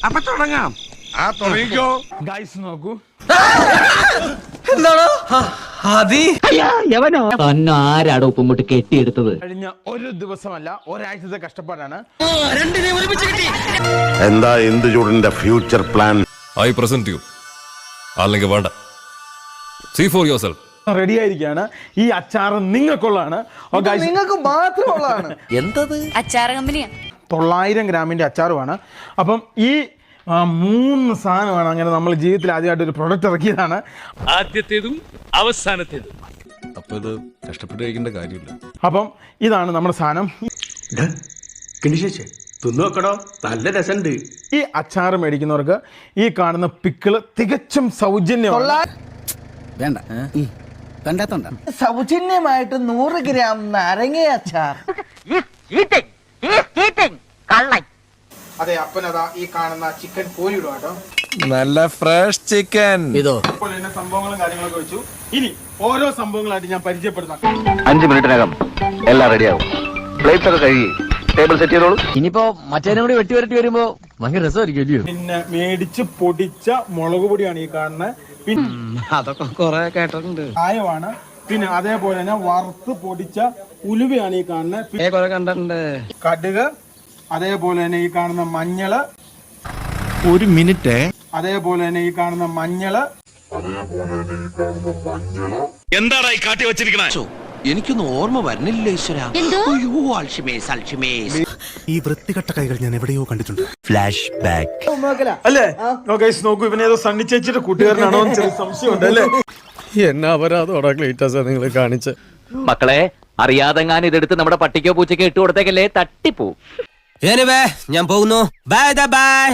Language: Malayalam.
അപ്പൊ തുടങ്ങാം. ആ തുടങ്ങിക്കോ. ഗൈസ് നോക്കൂ, ആരാടോ ഉപ്പുമുട്ട് കെട്ടിയെടുത്തത്? കഴിഞ്ഞ ഒരു ദിവസമല്ല ഒരാഴ്ചത്തെ കഷ്ടപ്പാടാണ്. എന്താ ഇന്ദുചൂടന്റെ future plan? I present you. അല്ലെങ്കിൽ വേണ്ട, see for yourself. Ready ആയിരിക്കുകയാണ്. ഈ അച്ചാർ നിങ്ങൾക്കുള്ളതാണ്. നിങ്ങൾക്ക് മാത്രമുള്ളതാണ്. എന്തത്? അച്ചാർ കമ്പനിയാ. 900 ഗ്രാമിന്റെ അച്ചാറുമാണ്. അപ്പം ഈ 3 സാധനമാണ് അങ്ങനെ നമ്മൾ ജീവിതത്തിൽ ആദ്യമായിട്ട് ഒരു പ്രൊഡക്റ്റ് ഇറക്കിയതാണ്. ആദ്യത്തേതും അവസാനത്തേതും. അപ്പൊ ഇത് കഷ്ടപ്പെട്ട് കഴിക്കേണ്ട കാര്യമില്ല. അപ്പം ഇതാണ് നമ്മുടെ സാധനം. തിന്നോക്കടോ, നല്ല രസമുണ്ട്. ഈ അച്ചാർ മേടിക്കുന്നവർക്ക് ഈ കാണുന്ന പിക്കിള് തികച്ചും സൗജന്യമാണ്. വേണ്ട, കണ്ടാത്തോണ്ട. സൗജന്യമായിട്ട് 100 ഗ്രാം നാരങ്ങ അച്ചാർ. അതെ, അപ്പനതാ ഈ കാണുന്ന ചിക്കൻ പോരിടും കേട്ടോ. നല്ല ഫ്രഷ് ചിക്കൻ. ഇതോ ഇപ്പോൾ തന്നെ സംഭവങ്ങളും കാര്യങ്ങളൊക്കെ വെച്ചു. ഇനി ഓരോ സംഭവങ്ങളായിട്ട് ഞാൻ പരിചയപ്പെടുത്താം. 5 മിനിറ്റിനകം എല്ലാം റെഡിയാവും. പ്ലേറ്റ്സ് ഒക്കെ കഴുകി ടേബിൾ സെറ്റ് ചെയ്തോളൂ. ഇനിയിപ്പോ മറ്റേനും കൂടി വെട്ടി വരട്ടി വരുമ്പോ ഭയങ്കര രസമായിരിക്കും അല്ലയോ? പിന്നെ മേടിച്ച് പൊടിച്ച മുളക് പൊടിയാണ് ഈ കാണുന്നത്. പിന്നെ അതൊക്കെ കൊറേ കേട്ടിട്ടുണ്ട്. കായമാണ്. പിന്നെ അതേപോലെ തന്നെ വറുത്ത് പൊടിച്ച ഉലുവയാണ് ഈ കാണുന്നത്. കൊറേ കണ്ടിട്ടുണ്ട്. കടുക്, അതേപോലെ തന്നെ ഈ കാണുന്ന മഞ്ഞള്. ഒരു മിനിറ്റ്. അതേപോലെ തന്നെ ഈ കാണുന്ന മഞ്ഞള്. എന്താടാ ഈ കാട്ടി വെച്ചിരിക്കണേ? എനിക്കൊന്നും ഓർമ്മ വരുന്നില്ല ഈശ്വര. അൽഷിമേസ്. ഈ വൃത്തികെട്ട കൈകൾ ഞാൻ എവിടെയോ കണ്ടിട്ടുണ്ട്. ഫ്ലാഷ് ബാക്ക് അല്ലേ? നോക്കൂ, ഇവനെ ഏതോ സണ്ണി ചേച്ചിയുടെ കൂട്ടുകാരനാണോ എന്ന് ചെറിയ സംശയമുണ്ട് അല്ലേ? എന്നാ അപരാധോടാ ക്ലീറ്റസ് നിങ്ങൾ കാണിച്ച്. മക്കളെ, അറിയാതെങ്ങാൻ ഇതെടുത്ത് നമ്മുടെ പട്ടിക്കോ പൂച്ചയ്ക്കോ ഇട്ട് കൊടുത്തേക്കല്ലേ, തട്ടിപ്പോ. ഞാൻ പോകുന്നു. Bye bye.